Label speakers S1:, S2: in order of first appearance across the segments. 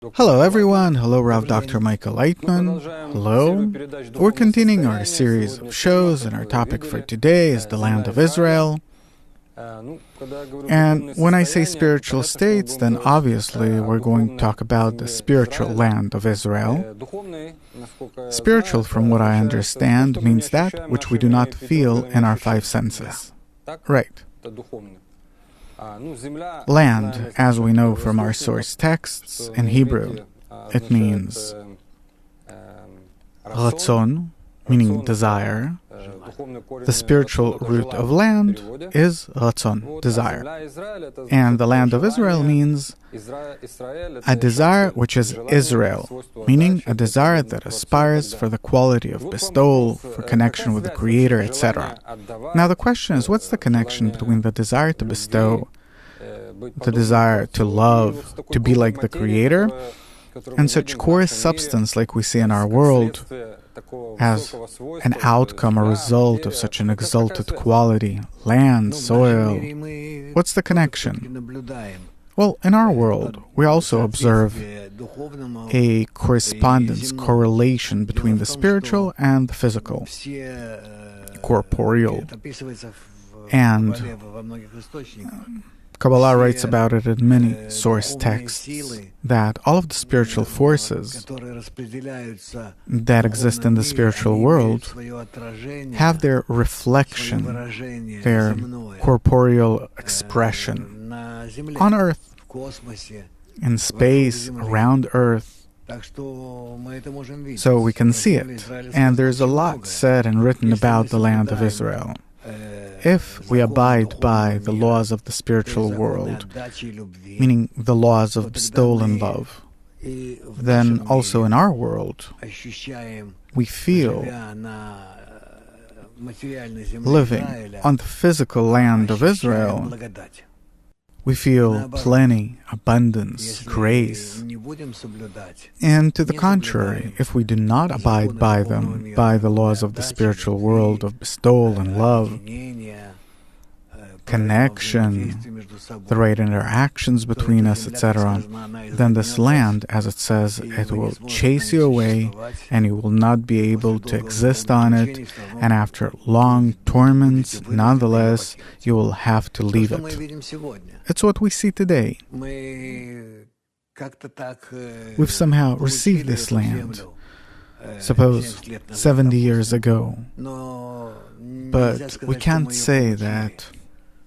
S1: Hello everyone, hello Dr. Michael Laitman, hello. We're continuing our series of shows, and our topic for today is the land of Israel. And when I say spiritual states, then obviously we're going to talk about the spiritual land of Israel. Spiritual, from what I understand, means that which we do not feel in our five senses. Right. Land, as we know from our source texts in Hebrew, it means ratzon, meaning desire. The spiritual root of land is ratzon, desire. And the land of Israel means a desire which is Israel, meaning a desire that aspires for the quality of bestowal, for connection with the Creator, etc. Now the question is, what's the connection between the desire to bestow, the desire to love, to be like the Creator, and such coarse substance like we see in our world as an outcome or result of such an exalted quality, land, soil? What's the connection? Well, in our world, we also observe a correspondence, correlation between the spiritual and the physical, corporeal. And Kabbalah writes about it in many source texts, that all of the spiritual forces that exist in the spiritual world have their reflection, their corporeal expression on Earth, in space, around Earth. So we can see it. And there's a lot said and written about the land of Israel. If we abide by the laws of the spiritual world, meaning the laws of bestowal and love, then also in our world, we feel, living on the physical land of Israel, we feel plenty, abundance, grace. And to the contrary, if we do not abide by them, by the laws of the spiritual world of bestowal and love, connection, the right interactions between us, etc., then this land, as it says, it will chase you away, and you will not be able to exist on it, and after long torments, nonetheless, you will have to leave it. It's what we see today. We've somehow received this land, suppose 70 years ago, but we can't say that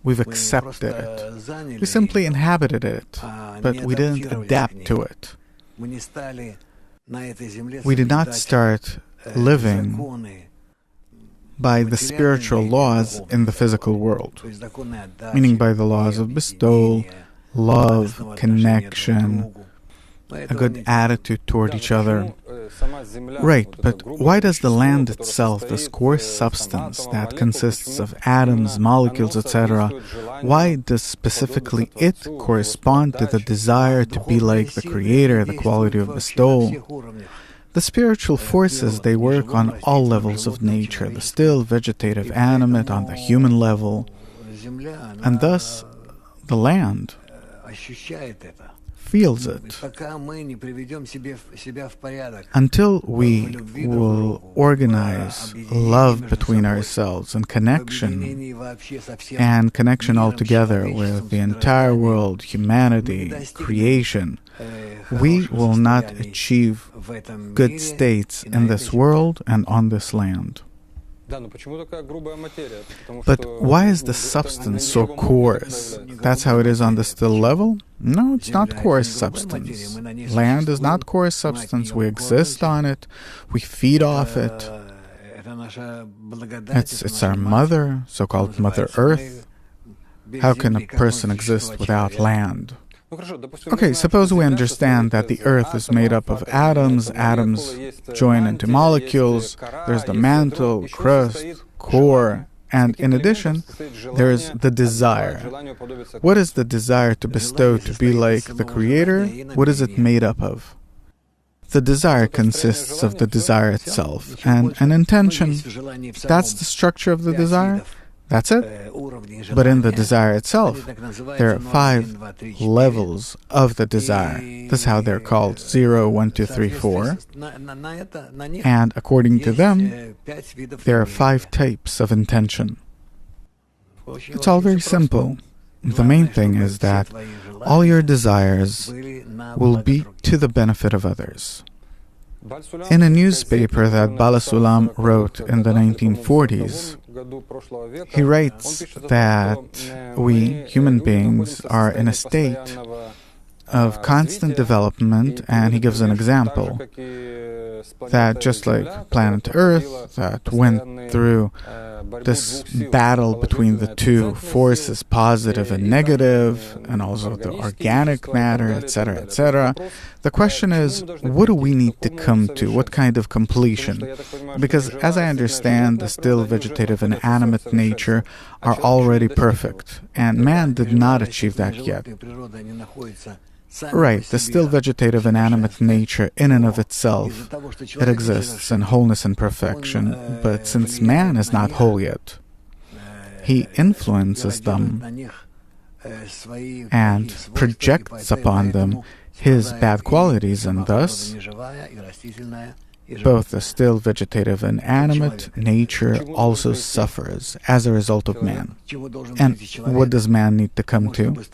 S1: we've accepted it. We simply inhabited it, but we didn't adapt to it. We did not start living by the spiritual laws in the physical world, meaning by the laws of bestowal, love, connection, a good attitude toward each other. Right, but why does the land itself, this coarse substance that consists of atoms, molecules, etc., why does specifically it correspond to the desire to be like the Creator, the quality of bestowal? The spiritual forces, they work on all levels of nature, the still, vegetative, animate, on the human level, and thus the land feels it. Until we will organize love between ourselves and connection altogether with the entire world, humanity, creation, we will not achieve good states in this world and on this land. But why is the substance so coarse? That's how it is on the still level? No, it's not coarse substance. Land is not coarse substance. We exist on it. We feed off it. It's our mother, so-called Mother Earth. How can a person exist without land? Okay, suppose we understand that the Earth is made up of atoms, atoms join into molecules, there's the mantle, crust, core, and in addition, there is the desire. What is the desire to bestow, to be like the Creator? What is it made up of? The desire consists of the desire itself, and an intention. That's the structure of the desire. That's it. But in the desire itself, there are 5 levels of the desire. That's how they're called: 0, 1, 2, 3, 4. And according to them, there are 5 types of intention. It's all very simple. The main thing is that all your desires will be to the benefit of others. In a newspaper that Bala Sulam wrote in the 1940s, he writes that we, human beings, are in a state of constant development, and he gives an example that just like planet Earth that went through this battle between the two forces, positive and negative, and also the organic matter, etc., etc. The question is, what do we need to come to? What kind of completion? Because as I understand, the still vegetative and animate nature are already perfect, and man did not achieve that yet. Right, the still vegetative and animate nature in and of itself, it exists in wholeness and perfection, but since man is not whole yet, he influences them and projects upon them his bad qualities, and thus both the still vegetative and animate nature also suffers as a result of man. And what does man need to come to?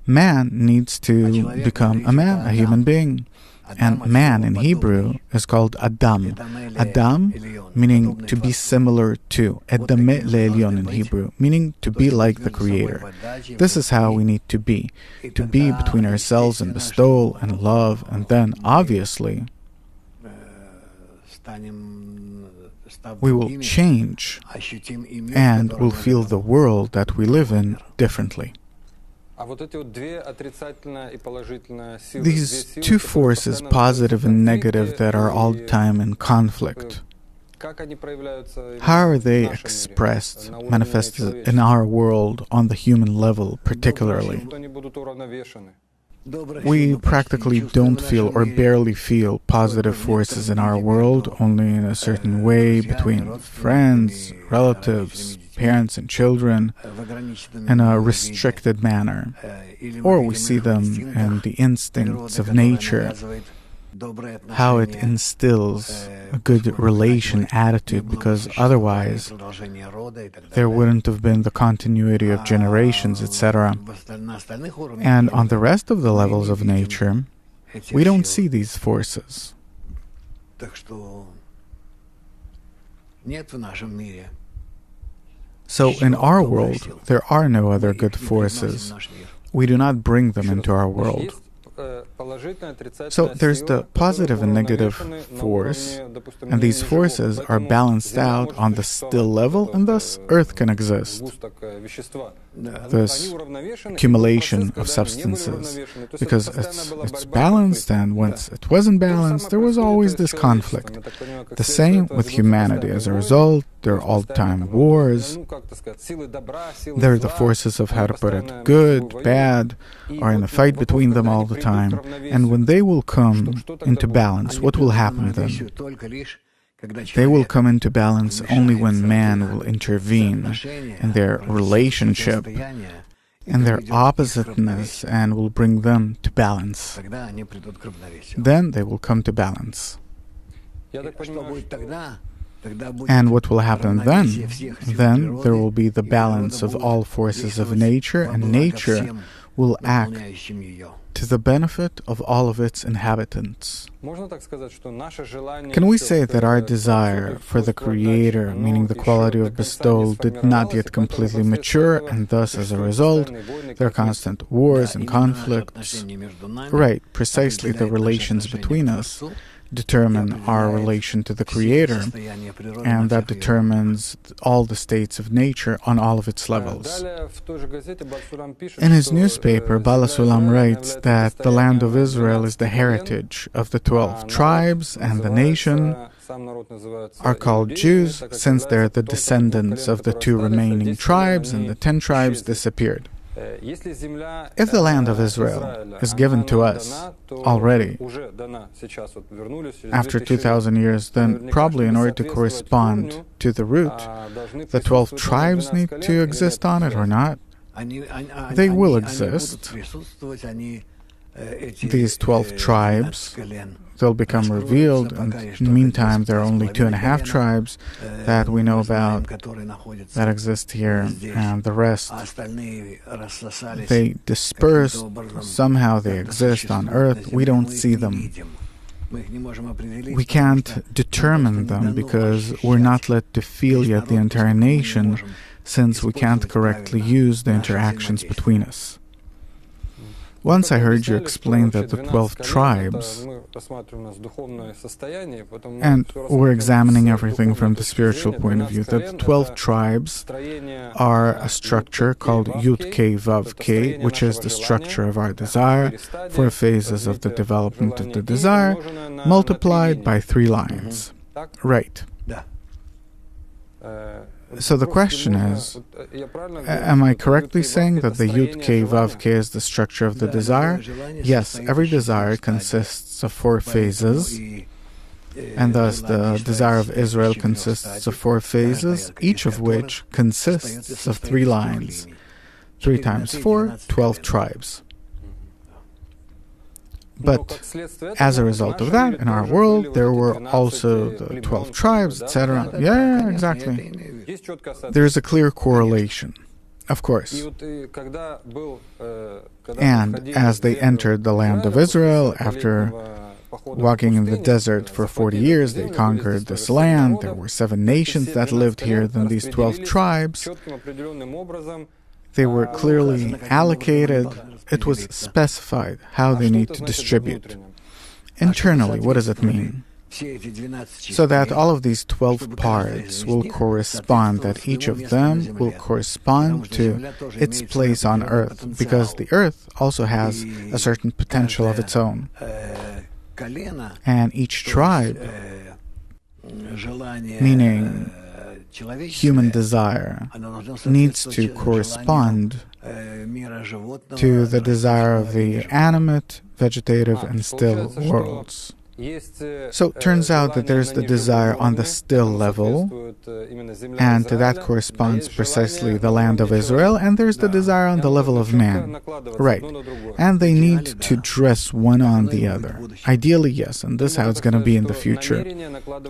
S1: Man needs to become a man, a human being. And man in Hebrew is called Adam. Adam meaning to be similar to. Edame le'elyon in Hebrew, meaning to be like the Creator. This is how we need to be between ourselves and bestowal and love, and then, obviously, we will change and will feel the world that we live in differently. These 2 forces, positive and negative, that are all the time in conflict, how are they expressed, manifested in our world on the human level particularly? We practically don't feel or barely feel positive forces in our world, only in a certain way between friends, relatives, parents and children, in a restricted manner. Or we see them in the instincts of nature, how it instills a good relation attitude, because otherwise there wouldn't have been the continuity of generations, etc. And on the rest of the levels of nature, we don't see these forces. So in our world, there are no other good forces. We do not bring them into our world. So there's the positive and negative force, and these forces are balanced out on the still level, and thus Earth can exist. This accumulation of substances, because it's balanced, and once it wasn't balanced, there was always this conflict. The same with humanity. As a result, there are all-time wars. There are the forces of, how to put it, good, bad, are in a fight between them all the time. And when they will come into balance, what will happen then? They will come into balance only when man will intervene in their relationship and their oppositeness and will bring them to balance. Then they will come to balance. And what will happen then? Then there will be the balance of all forces of nature, and nature will act to the benefit of all of its inhabitants. Can we say that our desire for the Creator, meaning the quality of bestowal, did not yet completely mature, and thus, as a result, there are constant wars and conflicts? Right, precisely the relations between us determine our relation to the Creator, and that determines all the states of nature on all of its levels. In his newspaper, Bala Sulam writes that the land of Israel is the heritage of the 12 tribes, and the nation are called Jews, since they're the descendants of the 2 remaining tribes, and the 10 tribes disappeared. If the land of Israel is given to us already after 2,000 years, then probably in order to correspond to the root, the 12 tribes need to exist on it or not. They will exist. These 12 tribes, they'll become revealed, and in the meantime there are only 2.5 tribes that we know about that exist here, and the rest, they disperse, somehow they exist on earth, we don't see them. We can't determine them because we're not let to feel yet the entire nation, since we can't correctly use the interactions between us. Once I heard you explain that the 12 tribes, and we're examining everything from the spiritual point of view, that the 12 tribes are a structure called Yud K Vav K, which is the structure of our desire, 4 phases of the development of the desire, multiplied by 3 lines. Right. So the question is, am I correctly saying that the Yud K Vav K is the structure of the desire? Yes, every desire consists of 4 phases, and thus the desire of Israel consists of 4 phases, each of which consists of 3 lines. 3 times 4, 12 tribes. But as a result of that, in our world, there were also the 12 tribes, etc. Yeah, exactly. There is a clear correlation, of course. And as they entered the land of Israel, after walking in the desert for 40 years, they conquered this land. There were 7 nations that lived here. Then these 12 tribes, they were clearly allocated. It was specified how they need to distribute. Internally, what does it mean? So that all of these 12 parts will correspond, that each of them will correspond to its place on earth, because the earth also has a certain potential of its own. And each tribe, meaning human desire, needs to correspond to the desire of the animate, vegetative, and still worlds. So it turns out that there's the desire on the still level, and to that corresponds precisely the land of Israel, and there's the desire on the level of man. Right. And they need to dress one on the other. Ideally, yes, and this is how it's going to be in the future.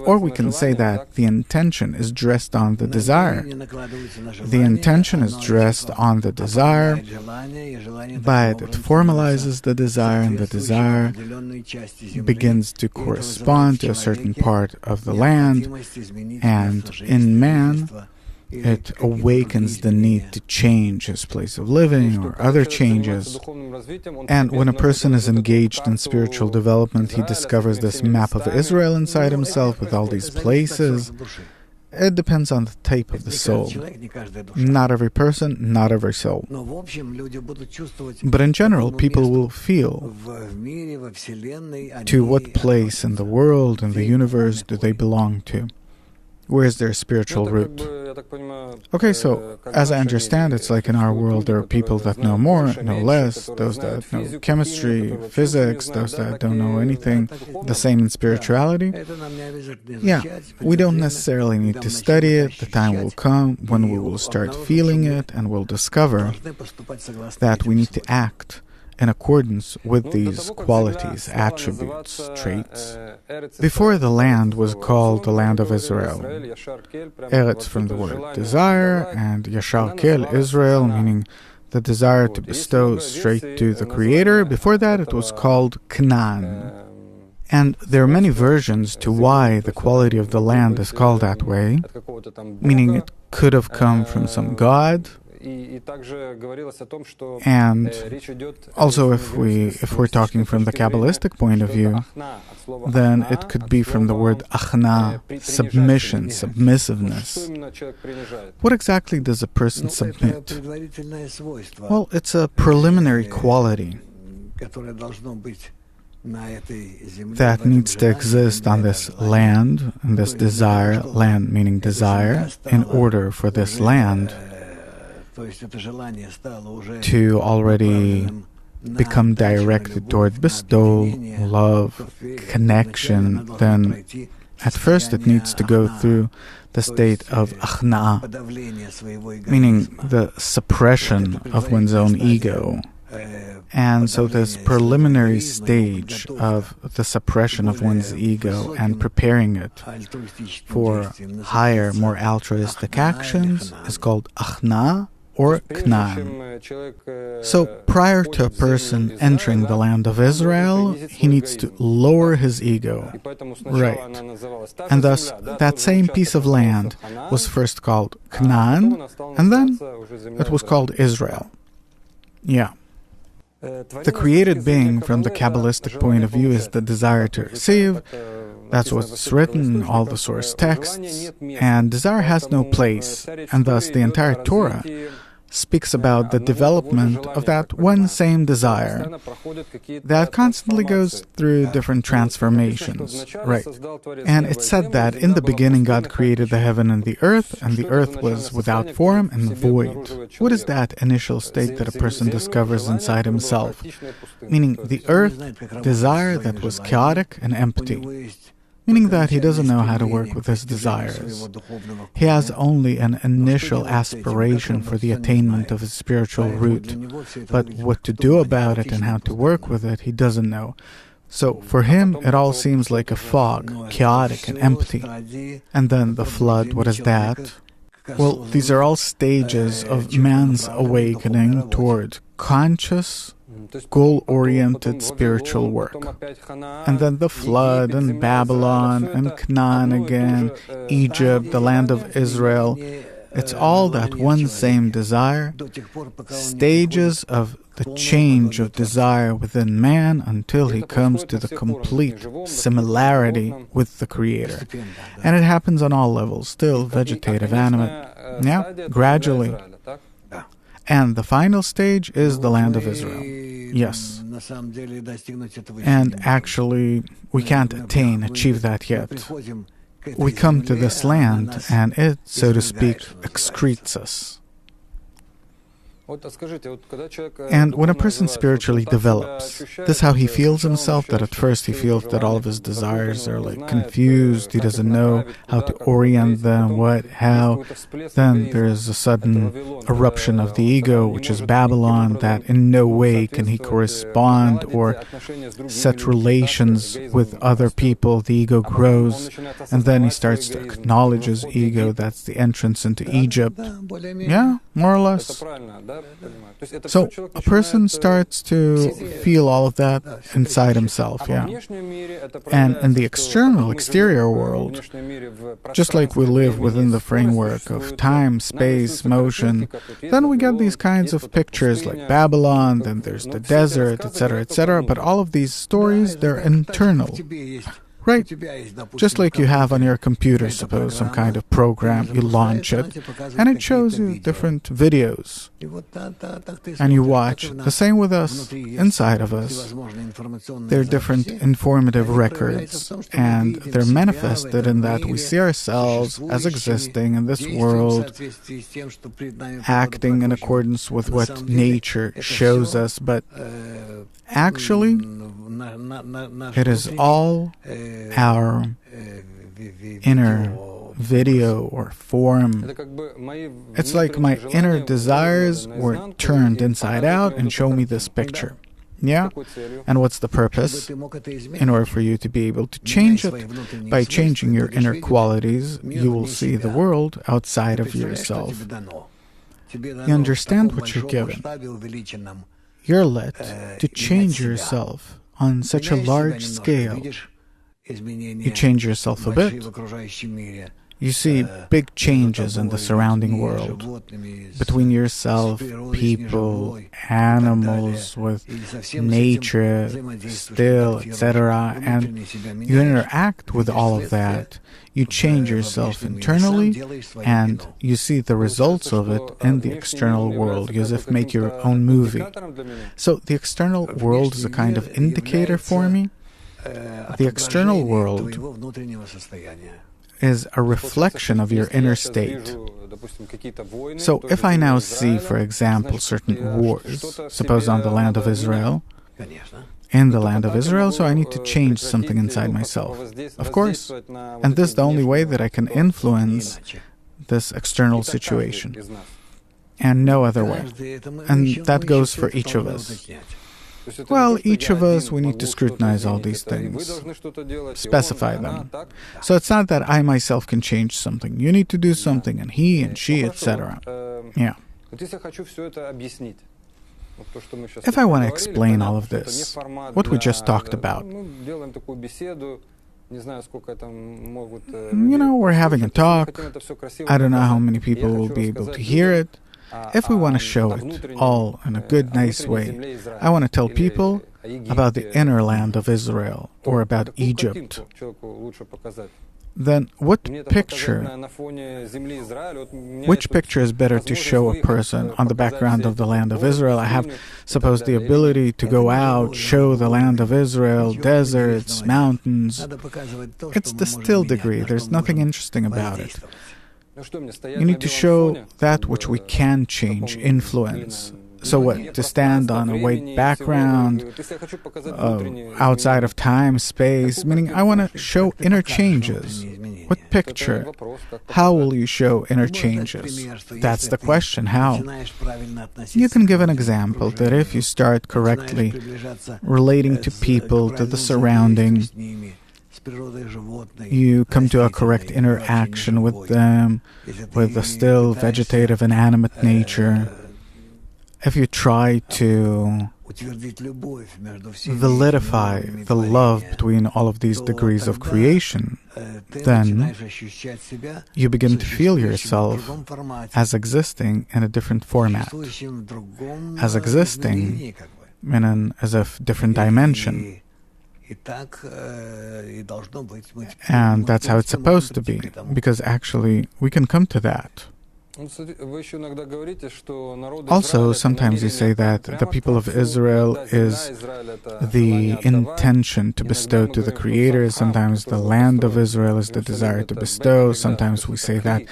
S1: Or we can say that the intention is dressed on the desire. The intention is dressed on the desire, but it formalizes the desire, and the desire begins to correspond to a certain part of the land, and in man it awakens the need to change his place of living or other changes. And when a person is engaged in spiritual development, he discovers this map of Israel inside himself with all these places. It depends on the type of the soul. Not every person, not every soul. But in general, people will feel to what place in the world, in the universe, do they belong to. Where is their spiritual root? Okay, so as I understand, it's like in our world there are people that know more, know less, those that know chemistry, physics, those that don't know anything. The same in spirituality. Yeah, we don't necessarily need to study it. The time will come when we will start feeling it, and we'll discover that we need to act in accordance with these qualities, attributes, traits. Before, the land was called the land of Israel. Eretz from the word desire, and Yashar Kel, Israel, meaning the desire to bestow straight to the Creator. Before that, it was called Canaan. And there are many versions to why the quality of the land is called that way, meaning it could have come from some god. And also, if we're talking from the Kabbalistic point of view, then it could be from the word achna, submission, submissiveness. What exactly does a person submit? Well, it's a preliminary quality that needs to exist on this land, and this desire, land meaning desire, in order for this land to already become directed toward bestowal, love, connection, then at first it needs to go through the state of achna'ah, meaning the suppression of one's own ego. And so this preliminary stage of the suppression of one's ego and preparing it for higher, more altruistic actions is called achna'ah or knan. So prior to a person entering the land of Israel, he needs to lower his ego. Right. And thus, that same piece of land was first called Canaan, and then it was called Israel. Yeah. The created being, from the Kabbalistic point of view, is the desire to receive. That's what's written in all the source texts. And desire has no place, and thus the entire Torah speaks about the development of that one same desire that constantly goes through different transformations. Right. And it said that in the beginning God created the heaven and the earth was without form and void. What is that initial state that a person discovers inside himself? Meaning the earth, desire that was chaotic and empty. Meaning that he doesn't know how to work with his desires. He has only an initial aspiration for the attainment of his spiritual root, but what to do about it and how to work with it, he doesn't know. So for him, it all seems like a fog, chaotic and empty. And then the flood, what is that? Well, these are all stages of man's awakening toward conscious, goal-oriented spiritual work. And then the flood, and Babylon, and Canaan again, Egypt, the land of Israel. It's all that one same desire, stages of the change of desire within man until he comes to the complete similarity with the Creator. And it happens on all levels, still vegetative, animate, gradually. And the final stage is the land of Israel. Yes. And actually, we can't achieve that yet. We come to this land, and it, so to speak, excretes us. And when a person spiritually develops, this is how he feels himself, that at first he feels that all of his desires are like confused, he doesn't know how to orient them, what, how. Then there is a sudden eruption of the ego, which is Babylon, that in no way can he correspond or set relations with other people. The ego grows, and then he starts to acknowledge his ego. That's the entrance into Egypt. Yeah, more or less. So a person starts to feel all of that inside himself, And in the exterior world, just like we live within the framework of time, space, motion, then we get these kinds of pictures like Babylon, then there's the desert, etc., etc. But all of these stories, they're internal. Right? Just like you have on your computer, suppose, some kind of program, you launch it, and it shows you different videos. And you watch. The same with us, inside of us. They're different informative records, and they're manifested in that we see ourselves as existing in this world, acting in accordance with what nature shows us, but actually, it is all our inner video or form. It's like my inner desires were turned inside out and show me this picture. Yeah? And what's the purpose? In order for you to be able to change it, by changing your inner qualities, you will see the world outside of yourself. You understand what you're given. You're led to change yourself on such a large scale. You change yourself a bit. You see big changes in the surrounding world between yourself, people, animals, with nature, still, etc. And you interact with all of that. You change yourself internally, and you see the results of it in the external world, as if make your own movie. So the external world is a kind of indicator for me. The external world is a reflection of your inner state. So if I now see, for example, certain wars, suppose on the land of Israel, in the land of Israel, so I need to change something inside myself. Of course. And this is the only way that I can influence this external situation. And no other way. And that goes for each of us. Well, each of us, we need to scrutinize all these things, specify them. So it's not that I myself can change something. You need to do something, and he and she, etc. Yeah. If I want to explain all of this, what we just talked about, we're having a talk. I don't know how many people will be able to hear it. If we want to show it all in a good, nice way, I want to tell people about the inner land of Israel or about Egypt. Then which picture is better to show a person on the background of the land of Israel? I have, suppose, the ability to go out, show the land of Israel, deserts, mountains. It's the still degree. There's nothing interesting about it. You need to show that which we can change, influence. So what? To stand on a white background, outside of time, space, meaning I want to show inner changes. What picture? How will you show inner changes? That's the question, how? You can give an example that if you start correctly relating to people, to the surrounding, you come to a correct interaction with them, with the still vegetative and animate nature. If you try to validify the love between all of these degrees of creation, then you begin to feel yourself as existing in a different format, as existing in as a different dimension. And that's how it's supposed to be, because actually we can come to that. Also, sometimes you say that the people of Israel is the intention to bestow to the Creator. Sometimes the land of Israel is the desire to bestow. Sometimes we say that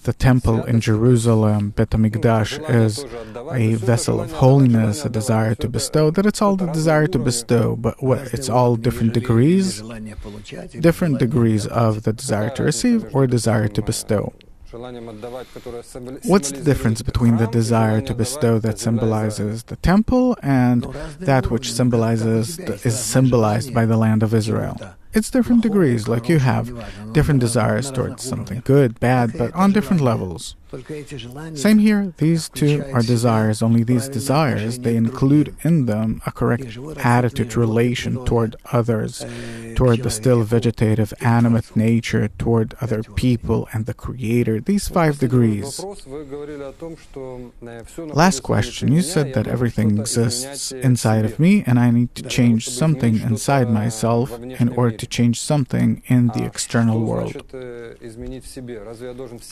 S1: the temple in Jerusalem, Bet HaMikdash, is a vessel of holiness, a desire to bestow, that it's all the desire to bestow, but what? It's all different degrees of the desire to receive or desire to bestow. What's the difference between the desire to bestow that symbolizes the temple and that which is symbolized by the land of Israel? It's different degrees, like you have different desires towards something good, bad, but on different levels. Same here, these two are desires, only these desires, they include in them a correct attitude, relation toward others, toward the still vegetative, animate nature, toward other people and the Creator, these 5 degrees. Last question, you said that everything exists inside of me and I need to change something inside myself in order to change something in the external world.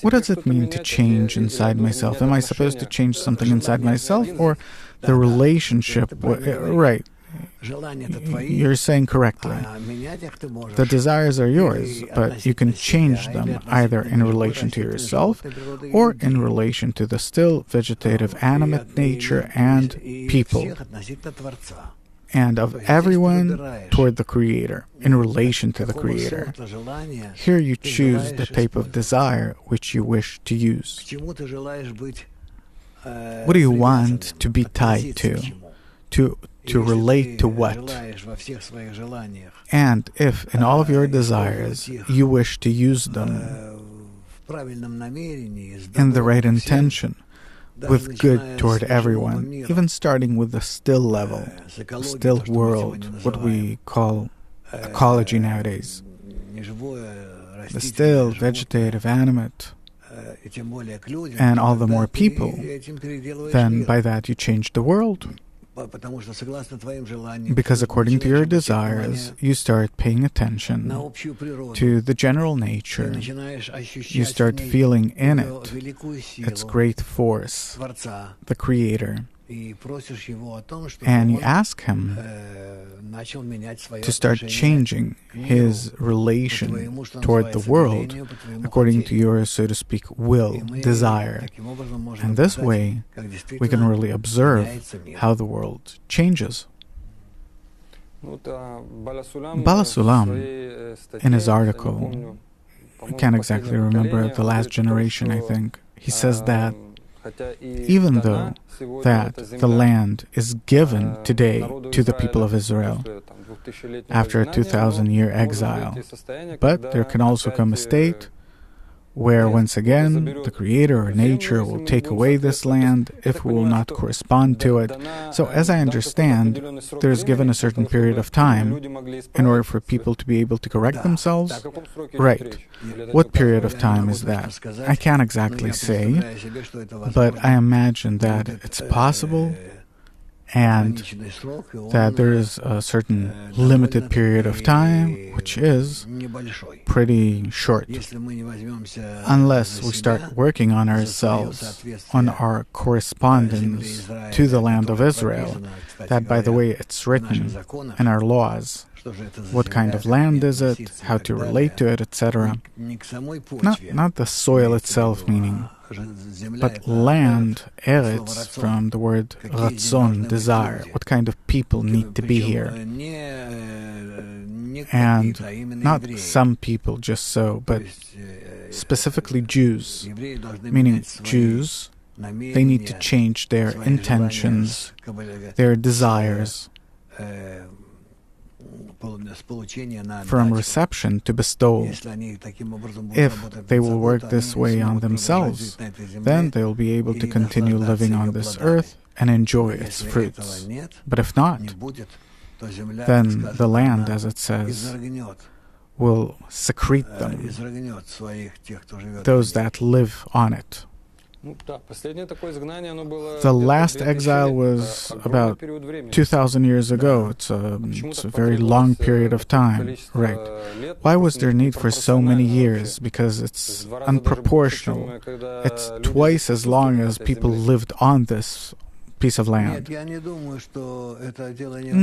S1: What does it mean to change inside myself? Am I supposed to change something inside myself or the relationship? Right. You're saying correctly. The desires are yours, but you can change them either in relation to yourself or in relation to the still vegetative animate nature and people, and of everyone toward the Creator, in relation to the Creator. Here you choose the type of desire which you wish to use. What do you want to be tied to? To relate to what? And if in all of your desires you wish to use them in the right intention, with good toward everyone, even starting with the still level, still world, what we call ecology nowadays, the still vegetative, animate, and all the more people, then by that you change the world. Because according to your desires, you start paying attention to the general nature. You start feeling in it its great force, the Creator. and you ask him to start changing his relation toward the world according to your, so to speak, will, desire. And this way, we can really observe how the world changes. Bala Sulam, in his article, I can't exactly remember, The Last Generation, I think, he says that even though that the land is given today to the people of Israel after a 2,000-year exile, but there can also come a state where once again the Creator or nature will take away this land if we will not correspond to it. So as I understand, there is given a certain period of time in order for people to be able to correct themselves. Right. What period of time is that? I can't exactly say, but I imagine that it's possible and that there is a certain limited period of time, which is pretty short. Unless we start working on ourselves, on our correspondence to the land of Israel, that, by the way, it's written in our laws. What kind of land is it, how to relate to it, etc. Not the soil itself, meaning, but land, eretz, from the word ratzon, desire. What kind of people need to be here? And not some people just so, but specifically Jews, meaning Jews, they need to change their intentions, their desires, from reception to bestowal. If they will work this way on themselves, then they will be able to continue living on this earth and enjoy its fruits. But if not, then the land, as it says, will secrete them, those that live on it. The last exile was about 2,000 years ago. It's a very long period of time. Right. Why was there need for so many years? Because it's unproportional. It's twice as long as people lived on this piece of land.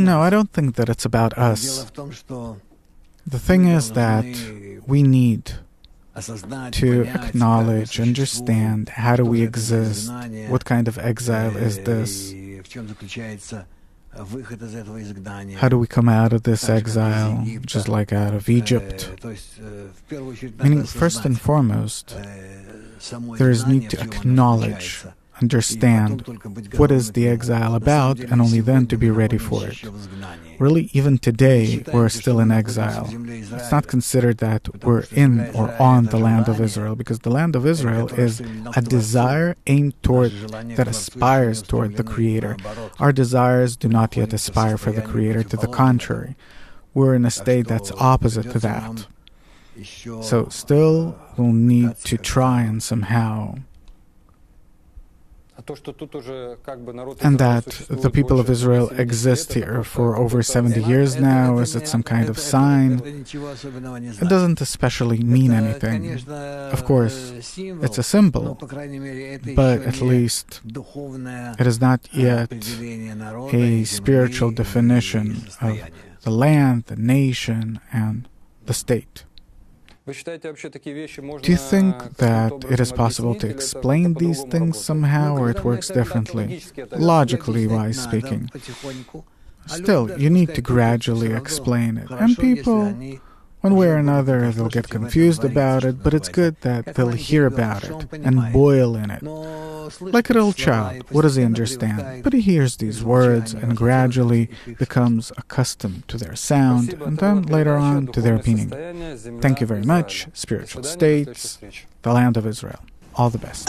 S1: No, I don't think that it's about us. The thing is that we need to acknowledge, understand, how do we exist, what kind of exile is this, how do we come out of this exile, just like out of Egypt. Meaning, first and foremost, there is need to acknowledge, understand what is the exile about, and only then to be ready for it. Really, even today, we're still in exile. It's not considered that we're in or on the land of Israel, because the land of Israel is a desire aimed toward, that aspires toward the Creator. Our desires do not yet aspire for the Creator. To the contrary, we're in a state that's opposite to that. So still, we'll need to try and somehow. And that the people of Israel exist here for over 70 years now, is it some kind of sign? It doesn't especially mean anything. Of course, it's a symbol, but at least it is not yet a spiritual definition of the land, the nation, and the state. Do you think that it is possible to explain these things somehow, or it works differently, logically wise speaking? Still, you need to gradually explain it. And people, one way or another, they'll get confused about it, but it's good that they'll hear about it and boil in it. Like a little child, what does he understand? But he hears these words and gradually becomes accustomed to their sound, and then later on to their meaning. Thank you very much, Spiritual States, the land of Israel. All the best.